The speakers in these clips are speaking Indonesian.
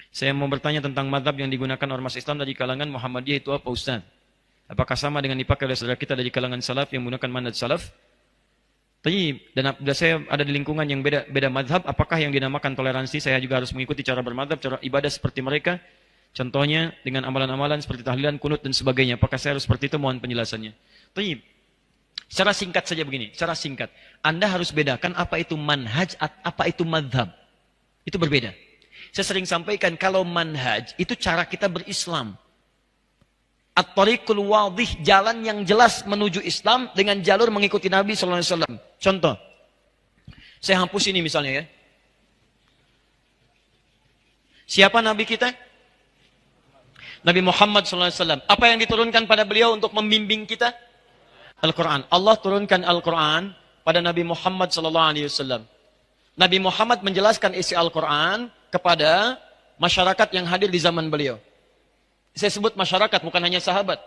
Saya mau bertanya tentang madhab yang digunakan ormas Islam dari kalangan Muhammadiyah itu apa Ustaz? Apakah sama dengan dipakai oleh saudara kita dari kalangan salaf yang menggunakan manhaj salaf? Dan saya ada di lingkungan yang beda madhab, apakah yang dinamakan toleransi saya juga harus mengikuti cara bermadhab, cara ibadah seperti mereka? Contohnya dengan amalan-amalan seperti tahlilan, kunut dan sebagainya. Apakah saya harus seperti itu? Mohon penjelasannya. Secara singkat saja begini, secara singkat. Anda harus bedakan apa itu manhaj, apa itu madhab. Itu berbeda. Saya sering sampaikan kalau manhaj itu cara kita berislam. At-tariqul wadih, jalan yang jelas menuju Islam dengan jalur mengikuti Nabi SAW. Contoh, saya hapus ini misalnya ya. Siapa Nabi kita? Nabi Muhammad SAW. Apa yang diturunkan pada beliau untuk membimbing kita? Al-Quran. Allah turunkan Al-Quran pada Nabi Muhammad SAW. Nabi Muhammad menjelaskan isi Al-Quran kepada masyarakat yang hadir di zaman beliau. Saya sebut masyarakat, bukan hanya sahabat.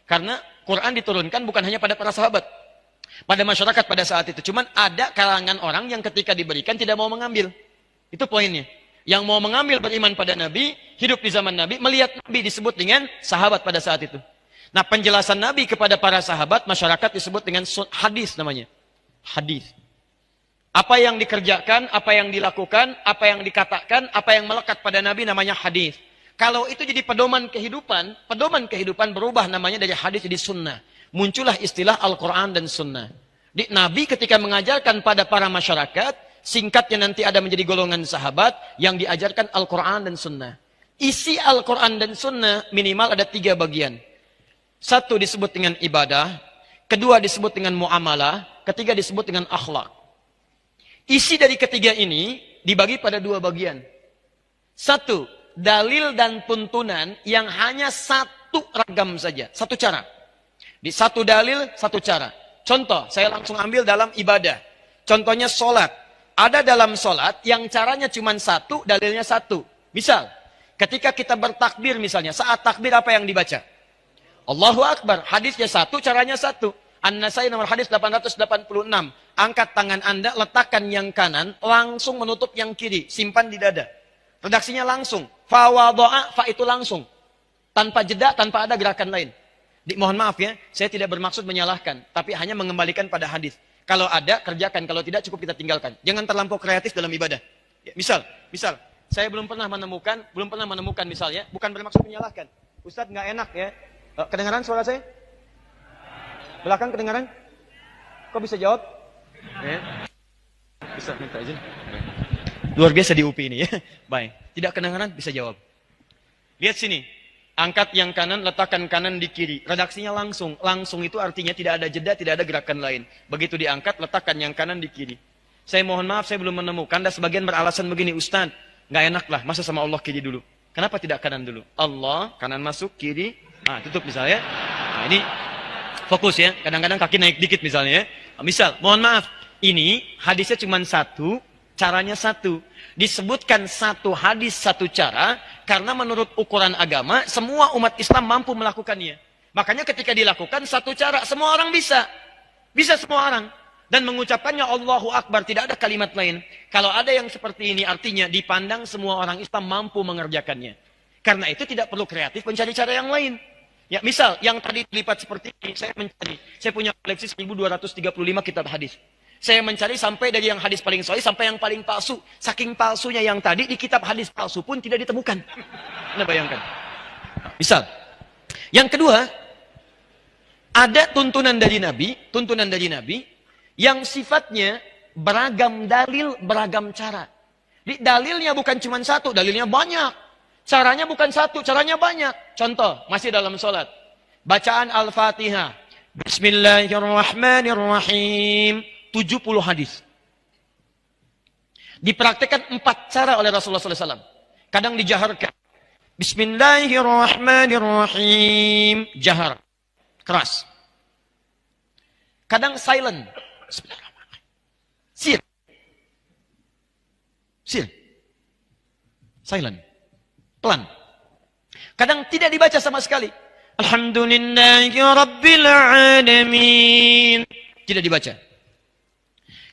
Karena Quran diturunkan bukan hanya pada para sahabat. Pada masyarakat pada saat itu. Cuman ada kalangan orang yang ketika diberikan tidak mau mengambil. Itu poinnya. Yang mau mengambil beriman pada Nabi, hidup di zaman Nabi, melihat Nabi disebut dengan sahabat pada saat itu. Nah, penjelasan Nabi kepada para sahabat, masyarakat disebut dengan hadis namanya. Hadis. Apa yang dikerjakan, apa yang dilakukan, apa yang dikatakan, apa yang melekat pada Nabi namanya hadis. Kalau itu jadi pedoman kehidupan berubah namanya dari hadis jadi sunnah. Muncullah istilah Al-Quran dan sunnah. Nabi ketika mengajarkan pada para masyarakat, singkatnya nanti ada menjadi golongan sahabat yang diajarkan Al-Quran dan sunnah. Isi Al-Quran dan sunnah minimal ada 3 bagian. 1 disebut dengan ibadah, 2 disebut dengan muamalah, 3 disebut dengan akhlak. Isi dari ketiga ini dibagi pada 2 bagian. 1, dalil dan tuntunan yang hanya 1 ragam saja, 1 cara. Di 1 dalil, 1 cara. Contoh, saya langsung ambil dalam ibadah. Contohnya sholat. Ada dalam sholat yang caranya cuma 1, dalilnya 1. Misal, ketika kita bertakbir misalnya, saat takbir apa yang dibaca? Allahu Akbar. Hadisnya 1, caranya 1. An-Nasai nomor hadis 886. Angkat tangan Anda, letakkan yang kanan, langsung menutup yang kiri. Simpan di dada. Redaksinya langsung. Fa wado'a, fa itu langsung. Tanpa jeda, tanpa ada gerakan lain. Mohon maaf ya, saya tidak bermaksud menyalahkan. Tapi hanya mengembalikan pada hadis. Kalau ada, kerjakan. Kalau tidak, cukup kita tinggalkan. Jangan terlampau kreatif dalam ibadah. Ya, misal, saya belum pernah menemukan misalnya, bukan bermaksud menyalahkan. Ustadz nggak enak ya. Kedengaran suara saya? Belakang kedengaran? Kok bisa jawab? Ya. Bisa minta izin. Luar biasa di UPI ini ya. Baik. Tidak kedengaran bisa jawab. Lihat sini. Angkat yang kanan, letakkan kanan di kiri. Redaksinya langsung. Langsung itu artinya tidak ada jeda, tidak ada gerakan lain. Begitu diangkat, letakkan yang kanan di kiri. Saya mohon maaf, saya belum menemukan. Dan sebagian beralasan begini, Ustaz, nggak enak lah. Masa sama Allah kiri dulu? Kenapa tidak kanan dulu? Allah, kanan masuk, kiri. Tutup misalnya. Nah, ini fokus ya. Kadang-kadang kaki naik dikit misalnya ya. Misal, mohon maaf. Ini hadisnya cuma 1, caranya 1. Disebutkan 1 hadis 1 cara karena menurut ukuran agama semua umat Islam mampu melakukannya. Makanya ketika dilakukan 1 cara semua orang bisa semua orang dan mengucapkannya Allahu Akbar, tidak ada kalimat lain. Kalau ada yang seperti ini artinya dipandang semua orang Islam mampu mengerjakannya. Karena itu tidak perlu kreatif mencari cara yang lain. Ya, misal yang tadi dilipat seperti ini saya punya koleksi 1235 kitab hadis. Saya mencari sampai dari yang hadis paling sahih sampai yang paling palsu. Saking palsunya yang tadi di kitab hadis palsu pun tidak ditemukan. Anda bayangkan. Misal, yang kedua, ada tuntunan dari Nabi yang sifatnya beragam dalil, beragam cara. Dalilnya bukan cuma 1, dalilnya banyak. Caranya bukan 1, caranya banyak. Contoh, masih dalam sholat. Bacaan Al-Fatihah. Bismillahirrahmanirrahim. 70 hadis. Dipraktikkan 4 cara oleh Rasulullah SAW. Kadang dijaharkan. Bismillahirrahmanirrahim. Jahar. Keras. Kadang silent. Bismillahirrahmanirrahim. Sir. Silent. Pelan. Kadang tidak dibaca sama sekali. Alhamdulillahirrabbilalamin. Tidak dibaca.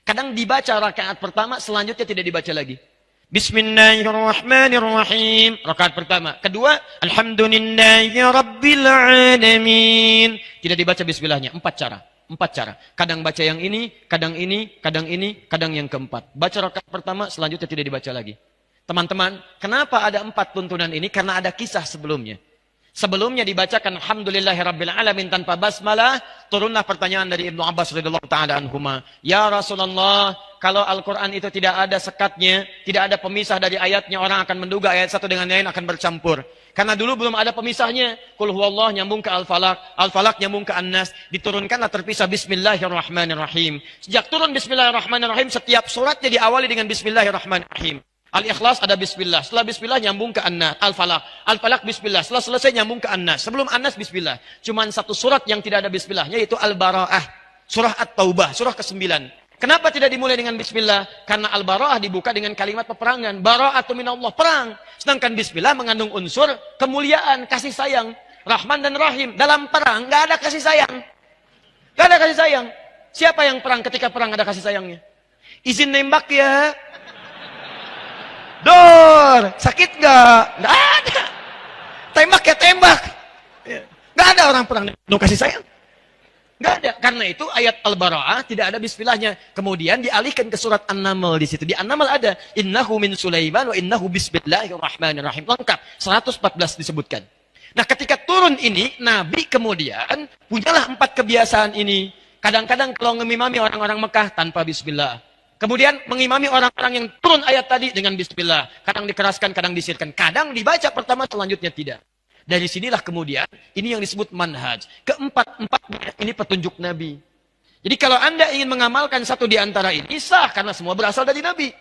Kadang dibaca rakaat pertama, selanjutnya tidak dibaca lagi. Bismillahirrahmanirrahim. Rakaat pertama. Kedua, Alhamdulillahirrabbilalamin. Tidak dibaca bismillahnya. 4 cara. 4 cara. Kadang baca yang ini, kadang ini, kadang ini, kadang yang keempat. Baca rakaat pertama, selanjutnya tidak dibaca lagi. Teman-teman, kenapa ada 4 tuntunan ini? Karena ada kisah sebelumnya. Sebelumnya dibacakan Alhamdulillahirrabbilalamin tanpa basmalah, turunlah pertanyaan dari Ibnu Abbas radhiyallahu taala anhuma. Ya Rasulullah, kalau Al-Quran itu tidak ada sekatnya, tidak ada pemisah dari ayatnya, orang akan menduga ayat satu dengan lain akan bercampur. Karena dulu belum ada pemisahnya. Qul huwallah nyambung ke Al-Falaq, Al-Falaq nyambung ke An-Nas, diturunkanlah terpisah Bismillahirrahmanirrahim. Sejak turun Bismillahirrahmanirrahim, setiap suratnya diawali dengan Bismillahirrahmanirrahim. Al-Ikhlas ada Bismillah, setelah Bismillah nyambung ke An-Nas, Al-Falaq, Al-Falaq Bismillah, setelah selesai nyambung ke An-Nas, sebelum An-Nas Bismillah. Cuman satu surat yang tidak ada Bismillahnya, yaitu Al-Bara'ah, surah At-Taubah, surah ke-9. Kenapa tidak dimulai dengan Bismillah? Karena Al-Bara'ah dibuka dengan kalimat peperangan, Bara'atu minallah, perang. Sedangkan Bismillah mengandung unsur kemuliaan, kasih sayang, Rahman dan Rahim. Dalam perang nggak ada kasih sayang, nggak ada kasih sayang. Siapa yang perang ketika perang ada kasih sayangnya? Izin nembak ya. Dor, sakit nggak? Nggak ada. Tembak ya tembak. Nggak ada orang perang no kasih sayang. Nggak ada. Karena itu ayat Al-Bara'ah tidak ada bismillahnya. Kemudian dialihkan ke surat An-Naml di situ. Di An-Naml ada innahu min Sulaiman wa innahu bismillahirrahmanirrahim. Lengkap 114 disebutkan. Nah, ketika turun ini, Nabi kemudian punyalah 4 kebiasaan ini. Kadang-kadang kalau ngimami orang-orang Mekah tanpa bismillah. Kemudian mengimami orang-orang yang turun ayat tadi dengan bismillah. Kadang dikeraskan, kadang disirkan. Kadang dibaca pertama, selanjutnya tidak. Dari sinilah kemudian, ini yang disebut manhaj. Keempat-empatnya ini petunjuk Nabi. Jadi kalau Anda ingin mengamalkan satu di antara ini, sah. Karena semua berasal dari Nabi.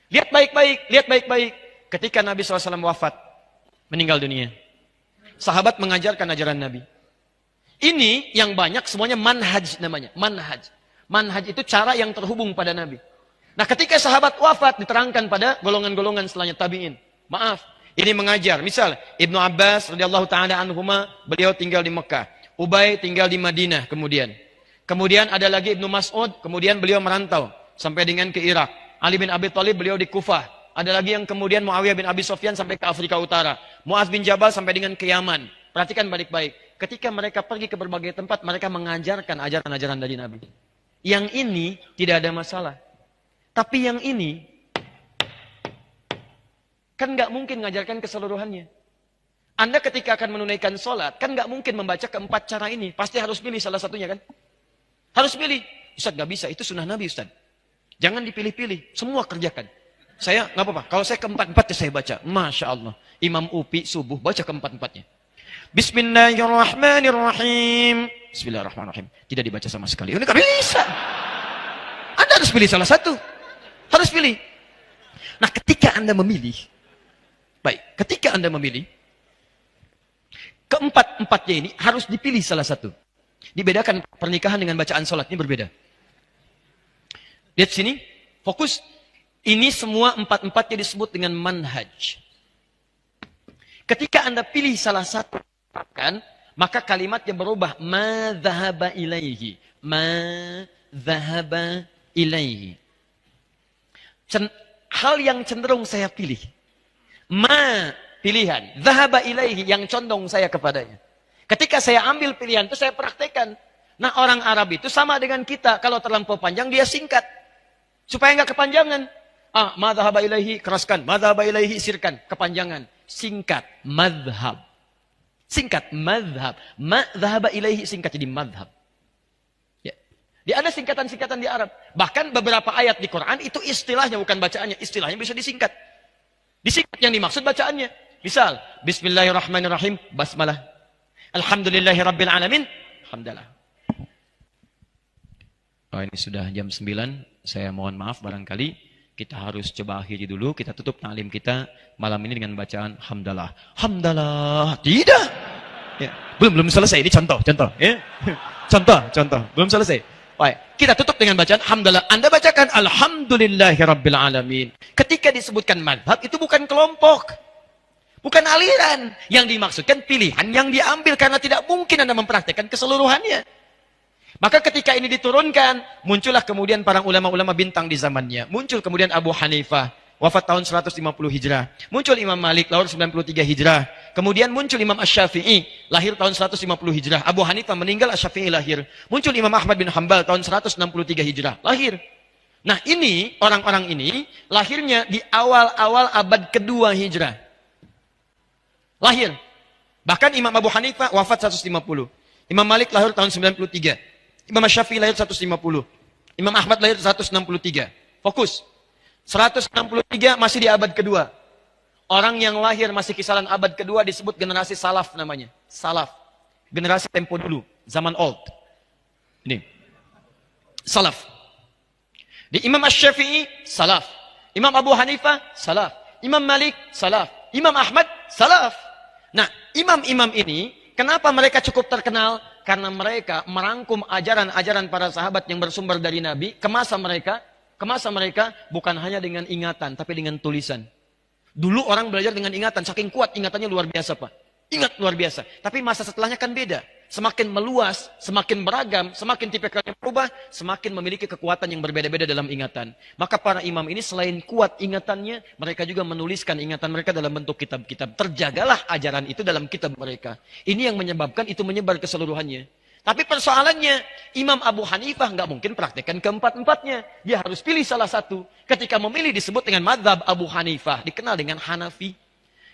Lihat baik-baik, lihat baik-baik. Ketika Nabi SAW wafat, meninggal dunia. Sahabat mengajarkan ajaran Nabi. Ini yang banyak semuanya manhaj namanya. Manhaj. Manhaj itu cara yang terhubung pada Nabi. Nah, ketika sahabat wafat diterangkan pada golongan-golongan setelahnya tabi'in. Maaf, ini mengajar. Misal Ibnu Abbas radhiyallahu taala anhuma, beliau tinggal di Mekah. Ubay tinggal di Madinah kemudian. Kemudian ada lagi Ibnu Mas'ud, kemudian beliau merantau sampai dengan ke Irak. Ali bin Abi Thalib beliau di Kufah. Ada lagi yang kemudian Muawiyah bin Abi Sufyan sampai ke Afrika Utara. Muaz bin Jabal sampai dengan ke Yaman. Perhatikan baik-baik. Ketika mereka pergi ke berbagai tempat, mereka mengajarkan ajaran-ajaran dari Nabi. Yang ini tidak ada masalah. Tapi yang ini, kan nggak mungkin mengajarkan keseluruhannya. Anda ketika akan menunaikan sholat, kan nggak mungkin membaca keempat cara ini. Pasti harus pilih salah satunya kan? Harus pilih. Ustaz nggak bisa, itu sunnah Nabi Ustaz. Jangan dipilih-pilih, semua kerjakan. Saya nggak apa-apa, kalau saya keempat-empatnya saya baca. Masya Allah. Imam Upi subuh baca keempat-empatnya. Bismillahirrahmanirrahim. Bismillahirrahmanirrahim. Tidak dibaca sama sekali. Ini nggak bisa. Anda harus pilih salah satu. Harus pilih. Nah, ketika Anda memilih, baik, ketika Anda memilih, keempat-empatnya ini harus dipilih salah satu. Dibedakan pernikahan dengan bacaan sholat, ini berbeda. Lihat sini, fokus. Ini semua empat-empatnya disebut dengan manhaj. Ketika Anda pilih salah satu, kan, maka kalimatnya berubah. Ma dhahaba ilaihi. Ma dhahaba ilaihi. Hal yang cenderung saya pilih. Ma, pilihan. Dhahaba ilaihi, yang condong saya kepadanya. Ketika saya ambil pilihan itu saya praktekkan. Nah, orang Arab itu sama dengan kita. Kalau terlampau panjang dia singkat. Supaya nggak kepanjangan. Ma dhahaba ilaihi, keraskan. Ma dhahaba ilaihi, sirkan. Kepanjangan. Singkat. Madhab. Singkat. Madhab. Ma dhahaba ilaihi, singkat jadi madhab. Dia ada singkatan-singkatan di Arab. Bahkan beberapa ayat di Quran itu istilahnya bukan bacaannya. Istilahnya bisa disingkat. Disingkat yang dimaksud bacaannya. Misal, Bismillahirrahmanirrahim, basmalah. Alhamdulillahirrabbilalamin, hamdalah. Oh, ini sudah jam 9. Saya mohon maaf barangkali. Kita harus coba akhiri dulu. Kita tutup ta'lim kita malam ini dengan bacaan hamdalah. Hamdalah. Tidak. Ya. Belum selesai. Ini contoh. Ya. Contoh. Belum selesai. Baik, kita tutup dengan bacaan hamdalah. Anda bacakan alhamdulillahirabbilalamin. Ketika disebutkan madhab itu bukan kelompok, bukan aliran. Yang dimaksudkan pilihan yang diambil karena tidak mungkin Anda mempraktekkan keseluruhannya. Maka ketika ini diturunkan, muncullah kemudian para ulama-ulama bintang di zamannya. Muncul kemudian Abu Hanifah, wafat tahun 150 Hijrah. Muncul Imam Malik, lahir 93 Hijrah. Kemudian muncul Imam Asy-Syafi'i, lahir tahun 150 Hijrah. Abu Hanifah meninggal, Asy-Syafi'i lahir. Muncul Imam Ahmad bin Hambal tahun 163 Hijrah, lahir. Nah ini, orang-orang ini, lahirnya di awal-awal abad kedua Hijrah. Lahir. Bahkan Imam Abu Hanifah wafat 150. Imam Malik lahir tahun 93. Imam Asy-Syafi'i lahir 150. Imam Ahmad lahir 163. Fokus. 163 masih di abad kedua. Orang yang lahir masih kisaran abad kedua disebut generasi salaf namanya. Salaf. Generasi tempo dulu. Zaman old. Ini. Salaf. Di Imam Asy-Syafi'i, salaf. Imam Abu Hanifah, salaf. Imam Malik, salaf. Imam Ahmad, salaf. Nah, imam-imam ini, kenapa mereka cukup terkenal? Karena mereka merangkum ajaran-ajaran para sahabat yang bersumber dari Nabi, ke masa mereka bukan hanya dengan ingatan, tapi dengan tulisan. Dulu orang belajar dengan ingatan, saking kuat ingatannya luar biasa Pak. Ingat luar biasa. Tapi masa setelahnya kan beda. Semakin meluas, semakin beragam, semakin tipikalnya berubah, semakin memiliki kekuatan yang berbeda-beda dalam ingatan. Maka para imam ini selain kuat ingatannya, mereka juga menuliskan ingatan mereka dalam bentuk kitab-kitab. Terjagalah ajaran itu dalam kitab mereka. Ini yang menyebabkan itu menyebar keseluruhannya. Tapi persoalannya, Imam Abu Hanifah nggak mungkin praktekkan keempat-empatnya. Dia harus pilih salah satu. Ketika memilih disebut dengan mazhab Abu Hanifah, dikenal dengan Hanafi.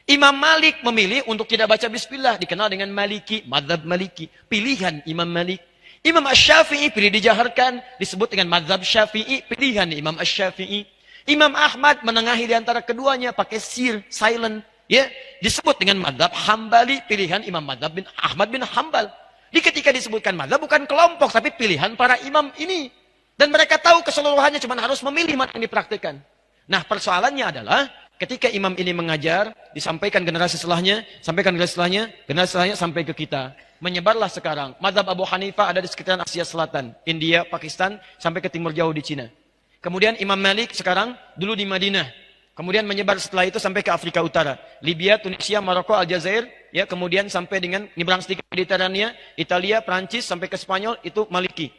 Imam Malik memilih untuk tidak baca bismillah, dikenal dengan Maliki, mazhab Maliki, pilihan Imam Malik. Imam Asy-Syafi'i pilih dijaharkan, disebut dengan mazhab Syafi'i, pilihan Imam Asy-Syafi'i. Imam Ahmad menengahi di antara keduanya pakai sir, silent, ya, disebut dengan mazhab Hambali, pilihan Imam mazhab bin Ahmad bin Hambal. Di ketika disebutkan mazhab bukan kelompok, tapi pilihan para imam ini. Dan mereka tahu keseluruhannya, cuma harus memilih mana yang dipraktikkan. Nah, persoalannya adalah ketika imam ini mengajar, disampaikan generasi setelahnya, generasi setelahnya sampai ke kita. Menyebarlah sekarang. Mazhab Abu Hanifah ada di sekitaran Asia Selatan, India, Pakistan, sampai ke timur jauh di Cina. Kemudian Imam Malik sekarang dulu di Madinah. Kemudian menyebar setelah itu sampai ke Afrika Utara. Libya, Tunisia, Maroko, Aljazair, ya, kemudian sampai dengan nyebrang sedikit Mediterania, Italia, Prancis, sampai ke Spanyol, itu Maliki.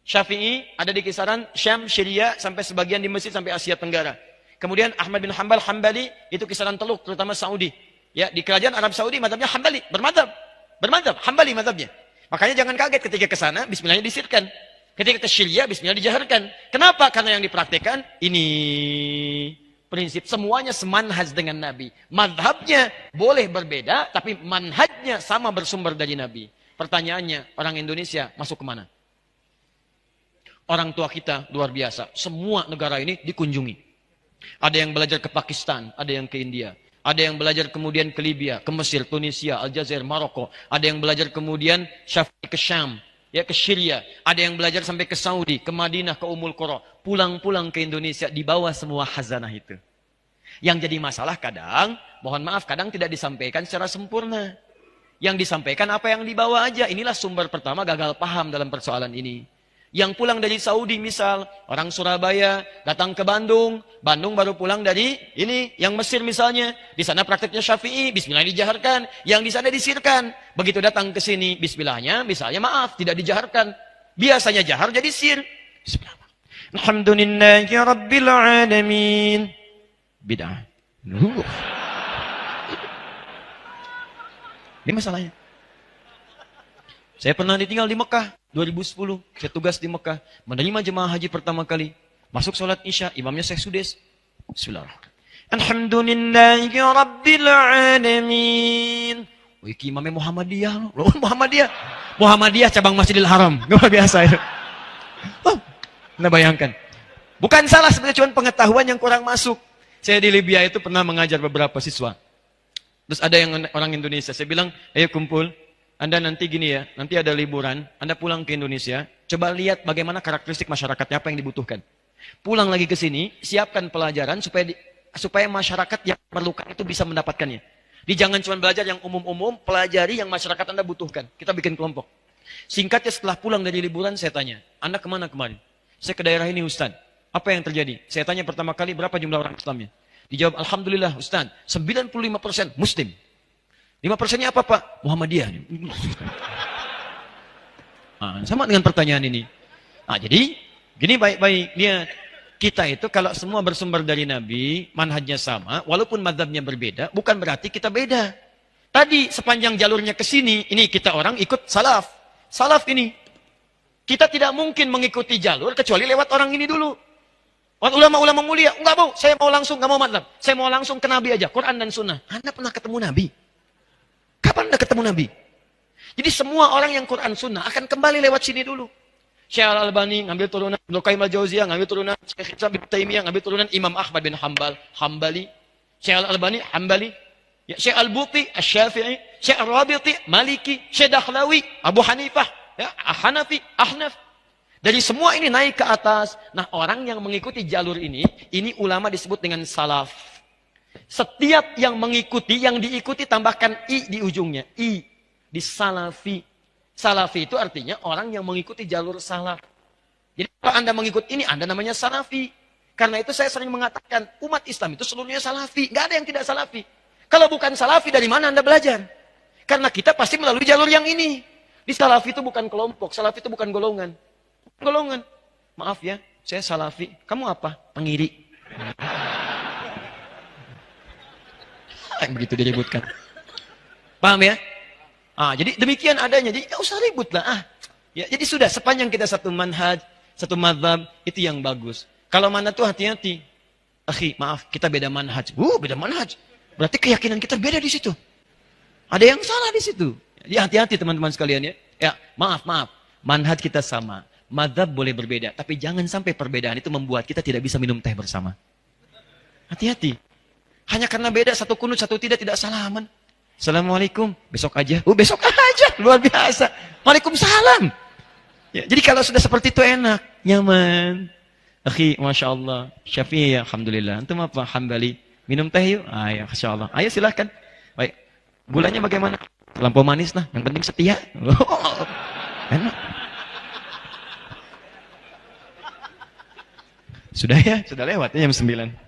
Syafi'i ada di kisaran Syam, Syria, sampai sebagian di Mesir, sampai Asia Tenggara. Kemudian Ahmad bin Hambal, Hambali, itu kisaran Teluk, terutama Saudi. Ya, di kerajaan Arab Saudi, mazhabnya Hambali, bermadzhab, Hambali mazhabnya. Makanya jangan kaget ketika ke sana, bismillahnya disirkan. Ketika ke Syria, bismillah dijaharkan. Kenapa? Karena yang dipraktikkan, ini prinsip, semuanya semanhaj dengan Nabi. Mazhabnya boleh berbeda, tapi manhajnya sama bersumber dari Nabi. Pertanyaannya, orang Indonesia masuk kemana? Orang tua kita luar biasa. Semua negara ini dikunjungi. Ada yang belajar ke Pakistan, ada yang ke India. Ada yang belajar kemudian ke Libya, ke Mesir, Tunisia, Aljazair, Maroko. Ada yang belajar kemudian Syafi'i ke Syam, ya, ke Syria. Ada yang belajar sampai ke Saudi, ke Madinah, ke Ummul Qura. Pulang-pulang ke Indonesia, dibawa semua khazanah itu. Yang jadi masalah kadang, mohon maaf, kadang tidak disampaikan secara sempurna. Yang disampaikan apa yang dibawa aja. Inilah sumber pertama gagal paham dalam persoalan ini. Yang pulang dari Saudi misal, orang Surabaya datang ke Bandung, Bandung baru pulang dari ini, yang Mesir misalnya, di sana prakteknya Syafi'i, bismillah dijaharkan, yang di sana disirkan. Begitu datang ke sini, bismillahnya, misalnya maaf, tidak dijaharkan. Biasanya jahar jadi sir. Bismillah. Alhamdulillahi Rabbil Alamin. Bid'ah. Ini masalahnya. Saya pernah ditinggal di Mekah 2010. Saya tugas di Mekah, menerima jemaah haji pertama kali. Masuk sholat Isya, imamnya Syekh Sudes. Bismillahirrahmanirrahim. Alhamdulillahi Rabbil Alamin. Wih, imamnya Muhammadiyah. Muhammadiyah cabang Masjidil Haram. Luar biasa itu. Oh, nah bayangkan. Bukan salah, sebenarnya cuma pengetahuan yang kurang masuk. Saya di Libya itu pernah mengajar beberapa siswa. Terus ada yang orang Indonesia. Saya bilang, ayo kumpul. Anda nanti gini ya, nanti ada liburan, Anda pulang ke Indonesia, coba lihat bagaimana karakteristik masyarakatnya, apa yang dibutuhkan. Pulang lagi ke sini, siapkan pelajaran supaya masyarakat yang perlukan itu bisa mendapatkannya. Jangan cuma belajar yang umum-umum, pelajari yang masyarakat Anda butuhkan. Kita bikin kelompok. Singkatnya setelah pulang dari liburan, saya tanya, Anda kemana kemarin? Saya ke daerah ini Ustaz. Apa yang terjadi? Saya tanya pertama kali, berapa jumlah orang Islamnya? Dijawab, Alhamdulillah Ustaz, 95% Muslim. 5%-nya apa Pak? Muhammadiyah. Nah, sama dengan pertanyaan ini. Nah, jadi, gini baik-baik. Lihat. Kita itu kalau semua bersumber dari Nabi, manhajnya sama, walaupun mazhabnya berbeda, bukan berarti kita beda. Tadi sepanjang jalurnya ke sini, ini kita orang ikut salaf. Salaf ini. Kita tidak mungkin mengikuti jalur kecuali lewat orang ini dulu. Ulama-ulama mulia, enggak mau, saya mau langsung, enggak mau mazhab. Saya mau langsung ke Nabi aja, Quran dan Sunnah. Anda pernah ketemu Nabi? Kapan Anda ketemu Nabi? Jadi semua orang yang Quran Sunnah akan kembali lewat sini dulu. Syekh Al-Albani ngambil turunan Ibnu Qayyim Al-Jauziyah, ngambil turunan Syekh Ibnu Taimiyah, ngambil turunan Imam Ahmad bin Hambali. Syekh Al-Albani Hambali, ya, Syekh Al-Buti Asy-Syafi'i, Syekh Ar-Rabiti Maliki, Syekh Dakhlawi Abu Hanifah, ya, Hanafi, Ahnaf. Dari semua ini naik ke atas. Nah, orang yang mengikuti jalur ini ulama disebut dengan salaf. Setiap yang mengikuti, yang diikuti tambahkan i di ujungnya, i di salafi. Salafi itu artinya orang yang mengikuti jalur salaf. Jadi kalau Anda mengikut ini, Anda namanya salafi. Karena itu saya sering mengatakan, umat Islam itu seluruhnya salafi. Nggak ada yang tidak salafi. Kalau bukan salafi, dari mana Anda belajar? Karena kita pasti melalui jalur yang ini. Di salafi itu bukan kelompok, salafi itu bukan golongan. Golongan. Maaf ya, saya salafi. Kamu apa? Pengiri. Begitu diributkan. Paham ya? Jadi demikian adanya. Jadi nggak usah ribut lah. Ya, jadi sudah sepanjang kita satu manhaj, satu mazhab, itu yang bagus. Kalau mana tuh hati-hati. Akhi, maaf, kita beda manhaj. Beda manhaj. Berarti keyakinan kita beda di situ. Ada yang salah di situ. Jadi hati-hati teman-teman sekalian ya. Ya, maaf. Manhaj kita sama. Mazhab boleh berbeda. Tapi jangan sampai perbedaan itu membuat kita tidak bisa minum teh bersama. Hati-hati. Hanya karena beda satu kunut, satu tidak salaman. Assalamualaikum, besok aja. Besok aja, luar biasa. Waalaikumsalam. Ya, jadi kalau sudah seperti itu enak, nyaman. Akhi, Masya Allah. Syafi'i, Alhamdulillah. Antum apa? Hambali. Minum teh yuk? Ya, Masya Allah. Ayo silahkan. Baik. Gulanya bagaimana? Terlampau manis lah. Yang penting setia. Enak. Sudah ya? Sudah lewat ya jam 9.